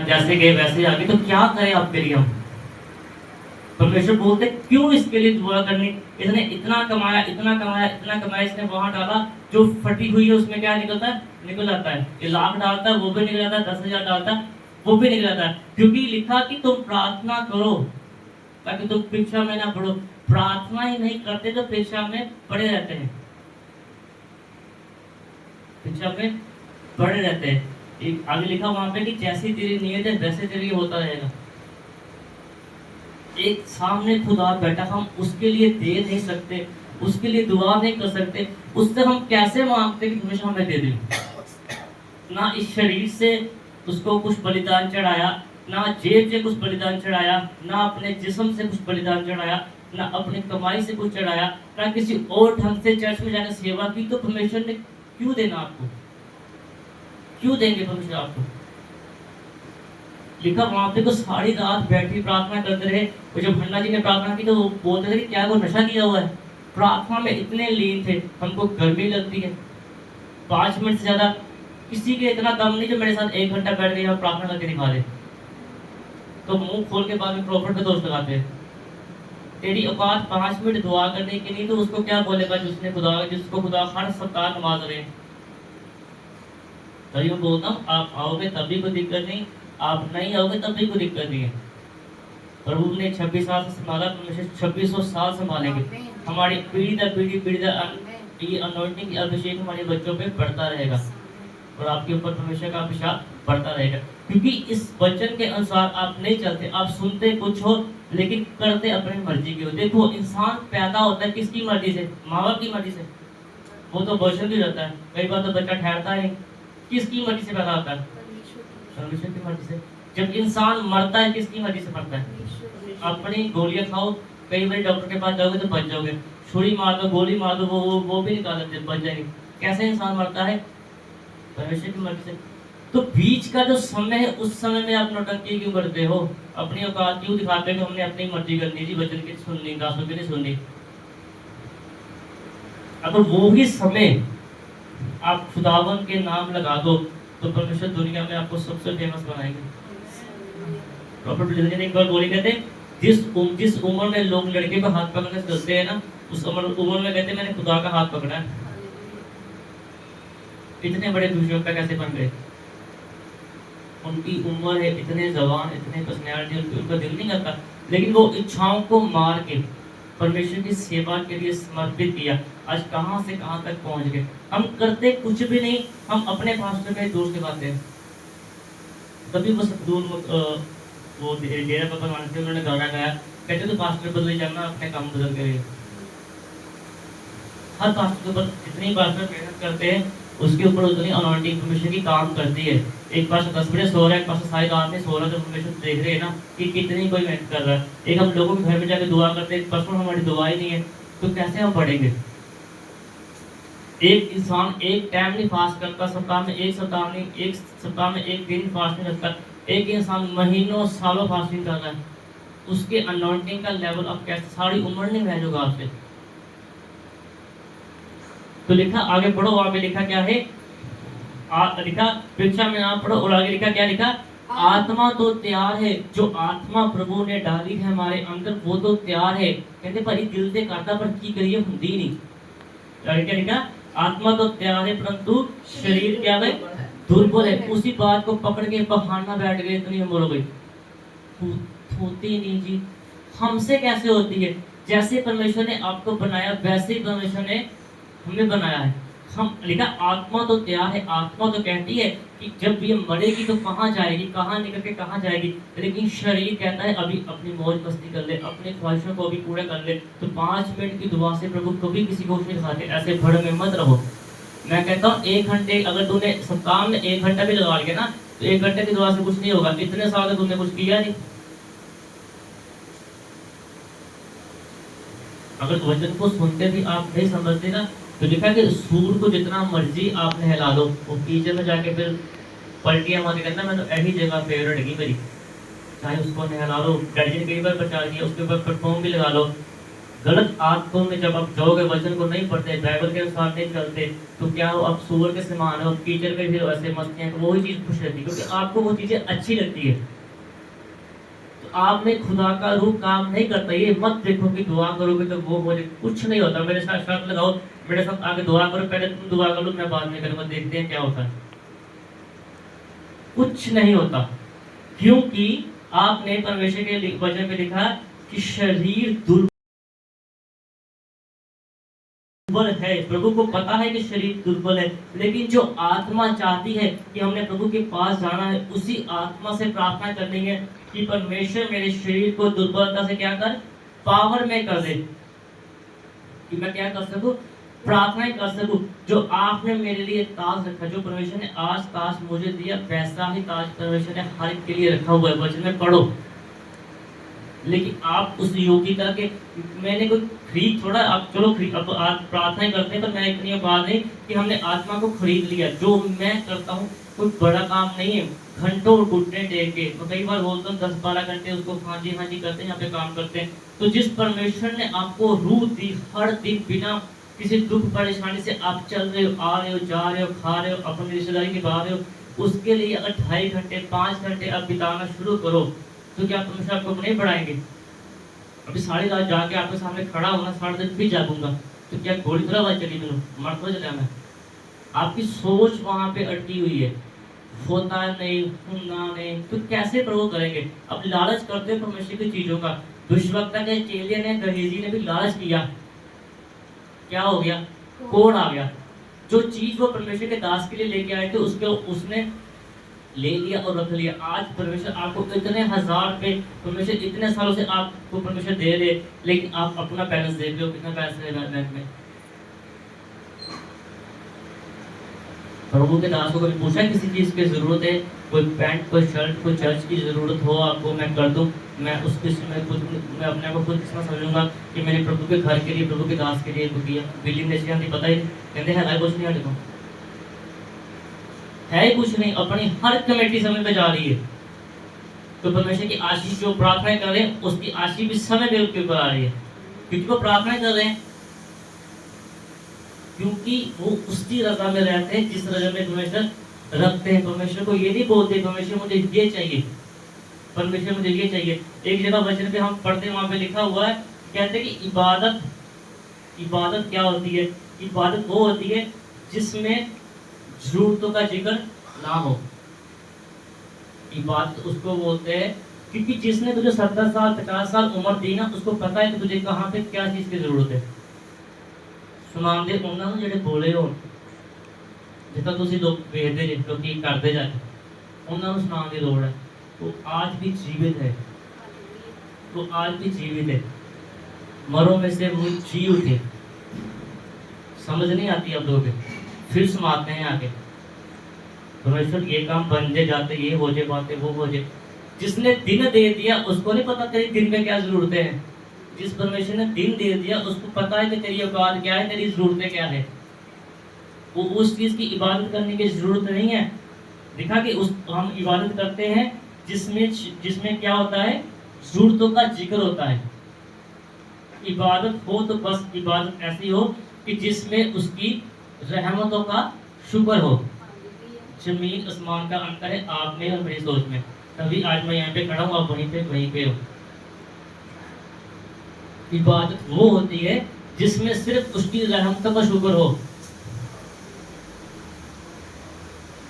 जैसे गए वैसे आ गए, तो क्या करें आपके लिए हम? परमेश्वर बोलते क्यों इसके लिए दुआ करनी? इसने इतना कमाया, इतना कमाया, इतना कमाया, इसने वहां डाला, जो फटी हुई है उसमें क्या निकलता है? निकल जाता है। ये लाख डालता है वो भी निकल जाता है, 10,000 डालता है वो भी निकल जाता है। क्योंकि लिखा कि तुम प्रार्थना करो ताकि तुम परीक्षा में ना पड़ो। प्रार्थना ही नहीं करते तो परीक्षा में पड़े रहते हैं, परीक्षा में पड़े रहते हैं। एक आगे लिखा वहां पे कि जैसी तेरी नीयत है वैसे तेरी होता रहेगा। एक सामने खुदा बैठा, हम उसके लिए दे नहीं सकते, उसके लिए दुआ नहीं कर सकते, उससे हम कैसे मांगते कि हमेशा हमें दे दे? ना इस शरीर से उसको कुछ बलिदान चढ़ाया, ना जेब से कुछ बलिदान चढ़ाया, ना अपने जिस्म से कुछ बलिदान चढ़ाया, ना अपनी कमाई से कुछ चढ़ाया, ना किसी और ढंग से चर्च में जाकर सेवा की। तो परमेश्वर ने क्यों देना आपको? क्यों देंगे परमेश्वर आपको? लिखा वहां पे तो सारी रात बैठी प्रार्थना करते रहे। और जब भंडा जी ने प्रार्थना की तो वो बोलते थे कि क्या वो नशा किया हुआ है? प्रार्थना में इतने लीन थे। हमको गर्मी लगती है, 5 मिनट से ज्यादा किसी के इतना दम नहीं जो मेरे साथ 1 घंटा बैठ गया और प्रार्थना करके दिखा दे। तो मुंह खोल के बाद में प्रॉफिट का दोस्त लगाते हैं। तेरी औकात 5 मिनट दुआ करने की नहीं, तो उसको क्या बोलेगा जिसको खुदा हर सप्ताह नमाज रहे। तभी मैं बोलता हूँ, आप आओगे तब भी कोई दिक्कत नहीं, आप नहीं आओगे तब भी कोई दिक्कत नहीं है। प्रभु ने 26 साल से संभाला, परमेश्वर 2600 साल संभालेंगे। हमारी पीढ़ी दर पीढ़ी ये अनॉइंटिंग अभिषेक हमारे बच्चों पे पड़ता रहेगा और आपके ऊपर परमेश्वर का अभिषेक पड़ता रहेगा। क्योंकि इस वचन के अनुसार आप नहीं चलते, आप सुनते कुछ हो लेकिन करते अपनी मर्जी की हो। देखो, इंसान पैदा होता है किसकी मर्जी से? माँ बाप की मर्जी से। वो तो वर्षन भी रहता है, कई बार तो बच्चा ठहरता है। किसकी मर्जी से पैदा होता है? परमेश्वर की मर्जी से। जब इंसान मरता है किसकी मर्जी से मरता है? अपनी गोलियां खाओ, कई बार डॉक्टर के पास जाओगे तो बच जाओगे, छुरी मार दो, गोली मार दो, वो भी निकाल देते, बच जाएंगे। कैसे इंसान मरता है? परमेश्वर की मर्जी से। तो बीच का जो समय है, उस समय में आप नौटंकी क्यों करते हो? अपनी औकात क्यों दिखाते हो? हमने अपनी मर्जी करनी थी, वचन की सुननी, दासों की नहीं सुननी। अगर वो ही समय आप खुदावन के नाम लगा दो तो परमेश्वर दुनिया में आपको सबसे फेमस बनाएंगे। प्रॉफिट ने एक बार बोली, कहते जिस उम्र में लोग लड़के को हाथ पकड़कर चलते हैं ना, उस उम्र में कहते मैंने खुदा का हाथ पकड़ा है। इतने बड़े दुष्योग्य कैसे बन गए? उनकी उम्र है, इतने जवान, इतने पर्सनैलिटी, उनका दिल नहीं करता, लेकिन वो इच्छाओं को मार के परमेश्वर की सेवा के लिए समर्पित किया। आज कहां से कहां तक पहुंच गए। हम करते कुछ भी नहीं, हम अपने पास्टर में दोष दिखाते हैं। तभी वो डेरा बाबा मान के उन्होंने गाना गाया, कहते तो पास्टर बदल जाना, अपने काम बदल के। हर पास्टर के ऊपर जितनी पास्टर मेहनत करते हैं उसके ऊपर उतनी अनॉइंटिंग परमेश्वर की काम करती है। एक पास्टर 10 बजे सो रहा है, एक पास्टर सारी रात में सो रहा है, तो परमेश्वर देख रहे हैं ना कि कितनी कोई मेहनत कर रहा है। एक हम लोगों के घर में जाकर दुआ करते हैं, पर्सनल हमारी दुआ ही नहीं है, तो कैसे हम पढ़ेंगे? एक इंसान एक टाइम नहीं फास्ट करता, सप्ताह में एक सप्ताह में एक दिन फास्ट नहीं करता। एक इंसान महीनों सालों फास्टिंग कर रहा है, उसके अनॉइंटिंग का लेवल अब कैसे? सारी उम्र नहीं मैच होगा आपसे। तो लिखा, आगे पढ़ो, वहां पे लिखा क्या है? लिखा परीक्षा में आप पढ़ो, और आगे लिखा क्या? लिखा आत्मा तो तैयार है, जो आत्मा प्रभु ने डाली है हमारे अंदर वो तो तैयार है। कहते पर दिल से करता पर की करिए हुंदी नहीं। क्या लिखा? आत्मा तो तैयार है परंतु शरीर क्या है? दुर्बल है। उसी बात को पकड़ के बहाना बैठ गए, इतनी उम्र हो गई, होती नहीं जी। हमसे कैसे होती है? जैसे परमेश्वर ने आपको बनाया वैसे ही परमेश्वर ने हमें बनाया है। हम लिखा आत्मा तो तैयार है। आत्मा तो कहती है कि जब ये मरेगी तो कहाँ जाएगी, कहाँ निकल के कहाँ जाएगी, लेकिन शरीर कहता है अभी अपनी मौज मस्ती कर ले, अपनी ख्वाहिशों को अभी पूरा कर ले। तो 5 मिनट की दुआ से प्रभु कभी किसी को नहीं दिखाते। ऐसे भड़ में मत रहो। मैं कहता हूँ 1 घंटे, अगर तूने सप्ताह में 1 घंटा भी लगा लिया ना, तो 1 घंटे की दुआ से कुछ नहीं होगा। इतने साल तक तुमने कुछ किया नहीं। अगर वचन को सुनते भी आप नहीं समझते ना, तो लिखा कि सूर को जितना मर्जी आपने हिला दो, वो कीचड़ में जाके फिर पलटियां मार के कहना मैं तो ऐसी जगह फेवरेट है मेरी, चाहे उसको नहला लो, गार्जियन कई बार बचा दिया, उसके ऊपर परफ्यूम भी लगा लो, गलत आदतों में जब आप जाओगे, वचन को नहीं पढ़ते, बाइबल के अनुसार नहीं चलते, तो क्या हो, आप सूअर के समान हो, कीचड़ में भी वैसे मस्ती हैं, तो वही चीज़ खुश रहती है क्योंकि आपको वो चीज़ें अच्छी लगती है। तो आप में खुदा का रूह काम नहीं करता। ये मत देखो कि दुआ करोगे तो वो हो जाए, कुछ नहीं होता। मेरे साथ शर्त लगाओ, मेरे साथ आगे दुआ करो, पहले तुम दुआ करो, मैं बाद में करूँगा, देखते हैं क्या होता है। कुछ नहीं होता, क्योंकि आपने परमेश्वर के वचन में लिखा कि शरीर दुर्बल है। प्रभु को पता है कि शरीर दुर्बल है, लेकिन जो आत्मा चाहती है कि हमने प्रभु के पास जाना है, उसी आत्मा से प्रार्थना करनी है कि परमेश्वर मेरे शरीर को दुर्बलता से क्या कर, पावर में कर दे, कि मैं क्या कर सकूं, प्रार्थनाएं कर सकूं। जो आपने मेरे लिए ताज रखा, जो परमेश्वर ने आज ताज मुझे दिया, वैसा ही ताज परमेश्वर ने हर एक के लिए रखा हुआ है। वचन में पढ़ो। लेकिन आप उस योग्यता के, मैंने कोई खरीद थोड़ा, आप चलो खरीद, अब आप प्रार्थनाएं करते हैं, पर मैं इतनी बात नहीं कि हमने आत्मा को खरीद लिया। जो मैं करता हूँ कोई बड़ा काम नहीं है, घंटों घुटने टेक के, मैं कई बार बोलता हूँ 10-12 घंटे उसको हाँ जी करते हैं, यहाँ पे काम करते हैं। तो जिस परमेश्वर ने आपको रूह दी, हर दिन बिना किसी दुख परेशानी से आप चल रहे हो, आ रहे हो, जा रहे हो, खा रहे हो, अपनी रिश्तेदारी निभा रहे हो, उसके लिए अगर 2.5 घंटे 5 घंटे आप बिताना शुरू करो, तो क्या परमेश्वर आपको नहीं बढ़ाएंगे? अभी सारी रात जाके आपके सामने खड़ा होना, 10:30 भी जागूंगा, तो क्या थोड़ी थोड़ा बात चली, मैंने मर तो चला मैं। आपकी सोच वहां पे अटकी हुई है, होता नहीं, सुनना नहीं, तो कैसे प्रभु करेंगे? अब लालच करते हैं परमेश्वर की चीजों का। दुष्वक्ता के चेले ने, गहेजी ने भी लालच किया, क्या हो गया, कोड़ आ गया। जो चीज वो परमेश्वर के दास के लिए लेके आए थे, उसके उसने ले लिया और रख लिया। आज परमेश्वर आपको इतने हजार पे, परमेश्वर इतने सालों से आपको परमेश्वर दे रहे, लेकिन आप अपना बैलेंस देख रहे हो, कितना पैसा है बैंक में। प्रभु के दास को कभी पूछा किसी चीज की जरूरत है, कोई पैंट, कोई शर्ट, कोई चर्च की जरूरत हो आपको, मैं कर दूं, मैं उस मैं खुद, मैं अपने आप को खुद कितना समझूंगा कि मैंने प्रभु के घर के लिए, प्रभु के दास के लिए कुछ किया। बिल्डिंग ने नहीं पता ही, कहते हैं कुछ नहीं हटे को है, कुछ नहीं, अपनी हर कमेटी समय पे जा रही है। तो परमेश्वर की आशीष, जो प्रार्थना कर रहे हैं उसकी आशीष भी समय पे उसके ऊपर आ रही है, क्योंकि वो प्रार्थना कर रहे हैं, क्योंकि वो उसकी रजा में रहते हैं जिस रजा में परमेश्वर रखते हैं। परमेश्वर को ये नहीं बोलते परमेश्वर मुझे ये चाहिए, परमेश्वर मुझे ये चाहिए। एक जगह वचन पे हम पढ़ते, वहां पे लिखा हुआ है, कहते हैं कि इबादत क्या होती है? इबादत वो होती है जिसमें जरूरतों का जिक्र ना हो। इबादत उसको बोलते हैं, क्योंकि जिसने तुझे 70 साल 50 साल उम्र दी ना, उसको पता है कि तुझे कहाँ पे क्या चीज की जरूरत है। सुनांदे उन्होंने ਨੂੰ ਜਿਹੜੇ ਬੋਲੇ ਹੋ, ਜਿੱਦਾਂ ਤੁਸੀਂ ਲੋਕ ਵੇਖਦੇ ਜੇ ਲੋਕੀ ਕਰਦੇ ਜਾਂਦੇ, ਉਹਨਾਂ ਨੂੰ ਸੁਣਾਉਣ ਦੀ ਲੋੜ है। वो आज भी जीवित है, वो आज भी जीवित है, मरों में से वो जी उठे। समझ नहीं आती आप लोगों के, फिर सुनाते हैं आगे, परमेश्वर ये काम बन जाते, ये हो जाए बातें, वो हो जाए। जिसने दिन दे दिया उसको नहीं पता तेरी दिन में क्या जरूरतें हैं। जिस परमेश्वर ने दिन दे दिया उसको पता है कि तेरी औकात क्या है, तेरी जरूरतें क्या है। वो उस चीज की इबादत करने की जरूरत नहीं है। देखा कि उस हम इबादत करते हैं जिसमें क्या होता है, जरूरतों का जिक्र होता है। इबादत हो तो बस इबादत ऐसी हो कि जिसमें उसकी रहमतों का शुक्र हो। जमीन आसमान का अंतर है आप में और मेरी सोच में, तभी आज मैं यहाँ पे खड़ा हूँ, आप वहीं पे हो। इबादत वो होती है जिसमें सिर्फ उसकी रहमतों का शुक्र हो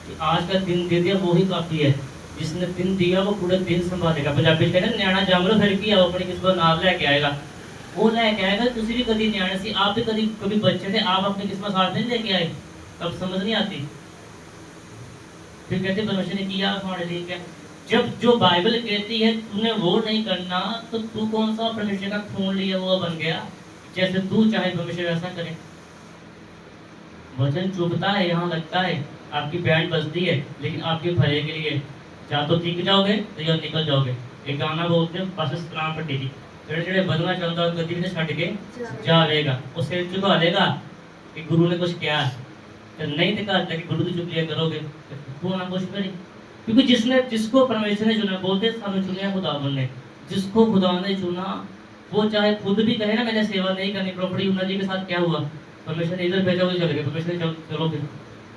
कि आज का दिन दे दिया वो ही काफी है। जिसने दिन दिया वो पूरा दिन संभालेगा। पंजाबी कहते हैं न्याणा जम लो फिर की आओ, अपनी किस्मत नाल लेके आएगा। वो लेके आएगा। तुसी भी कभी न्याणे सी, आप भी कभी बच्चे थे, आप अपनी किस्मत साथ नहीं लेके आए, तब समझ नहीं आती। फिर कहते परमेश्वर ने किया हमारे लिए क्या। जब जो बाइबल कहती है तूने वो नहीं करना, तो तू कौन सा परमेश्वर का खून लिया हुआ बन गया, जैसे तू चाहे परमेश्वर वैसा करे। वचन चुभता है, यहाँ लगता है, आपकी बैंड बजती है, लेकिन आपके भले के लिए। या तो टिक जाओगे तो या निकल जाओगे। एक गाना बोलते हैं बस सलाम पट्टी जी, जेड़े जेड़े बदलना चाहता है गद्दी ने छड़ के जा लेगा, वो सिर झुका लेगा कि गुरु ने कुछ किया है, तो नहीं दिखा कि गुरु की चुगलियां करोगे तो ना कुछ करें। क्योंकि जिसको परमेश्वर ने चुना, बोलते सानू चुनिया खुदा ने, जिसको खुदा ने चुना वो चाहे खुद भी कहे ना मैंने सेवा नहीं करनी, द्रौपदी यमुना जी के साथ क्या हुआ, परमेश्वर ने इधर भेजा उधर चले गए, परमेश्वर ने चलो फिर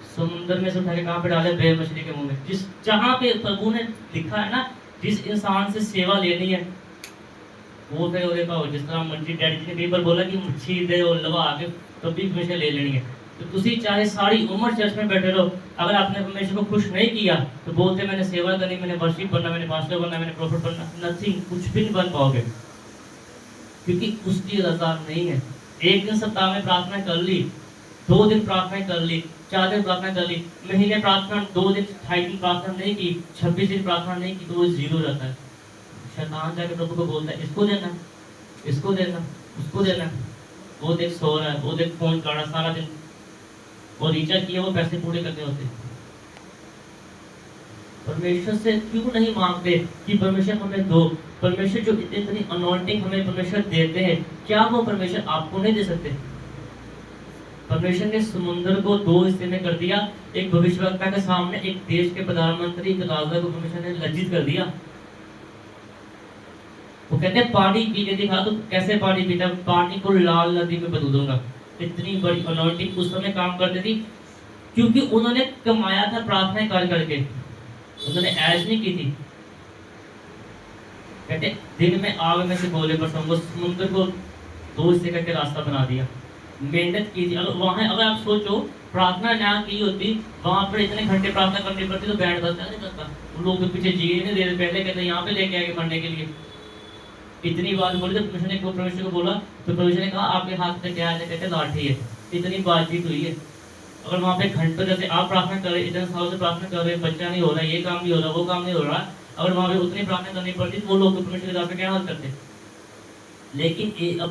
समुद्र में से उठा के कहाँ पे डाले, बे मछली के मुंह में। जिस जहाँ पे प्रभु ने लिखा है ना जिस इंसान से सेवा लेनी है वो फिर देखा हो, जिस तरह मर्जी डैडी जी ने कई बार बोला कि मच्छी दे और लवा आके तब भी परमेश्वर ले लेनी है। तो तुसी चाहे सारी उम्र चर्च में बैठे रहो, अगर आपने परमेश्वर को खुश नहीं किया तो बोलते मैंने सेवा करनी, मैंने वर्शिप बनना, मैंने पास्टर बनना, मैंने प्रॉफिट बनना, नथिंग, कुछ भी नहीं बन पाओगे, क्योंकि उसकी रजा नहीं है। एक दिन सप्ताह में प्रार्थना कर ली, 2 दिन प्रार्थना कर ली, 4 दिन प्रार्थना कर ली, महीने प्रार्थना 2 दिन 28 दिन प्रार्थना नहीं की, 26 दिन प्रार्थना नहीं की, तो वो 0 रहता है। शैतान जाके प्रभु को बोलता है इसको देना, इसको देना, उसको देना, वो देख सो रहा है, वो देख फोन कर रहा है सारा दिन, वो रिचार्ज किए वो पैसे पूरे करने होते। परमेश्वर से क्यों नहीं मांगते कि परमेश्वर हमें दो? परमेश्वर जो इतनी अनॉइंटिंग हमें परमेश्वर देते हैं, क्या वो परमेश्वर आपको नहीं दे सकते? परमेश्वर ने समुद्र को 2 हिस्से में कर दिया, एक भविष्यवक्ता के सामने एक देश के प्रधानमंत्री एक राजा को परमेश्वर ने लज्जित कर दिया। वो कहते हैं पानी पी के दिखा, तो कैसे पानी पीता? पानी को लाल नदी में बदल दूंगा। इतनी बड़ी अनॉइंटिंग उस समय काम करती थी, क्योंकि उन्होंने कमाया था प्रार्थना कर करके, उन्होंने ऐश नहीं की थी। कहते दिन में आग में से गोले पर समुद्र को 2 हिस्से करके रास्ता बना दिया, मेहनत की थी। अगर आप सोचो प्रार्थना ना की होती, वहां पर इतने घंटे प्रार्थना करनी पड़ती तो बैंड बजता नहीं करता, उन लोगों के पीछे जी नहीं दे रहे, पहले कहते यहाँ पे लेके आए मरने के लिए। इतनी बात बोली तो परमेश्वर को बोला, तो परमेश्वर ने कहा आपके हाथ में क्या है? कहते लाठी है। इतनी बातचीत हुई है। अगर वहाँ पे घंटों जैसे आप प्रार्थना कर रहे, इतने सालों से प्रार्थना कर रहे, बच्चा नहीं हो रहा, ये काम नहीं हो रहा, वो काम नहीं हो रहा, अगर वहाँ पे उतनी प्रार्थना करनी पड़ती तो वो लोग परमेश्वर के पे क्या हाल करते। लेकिन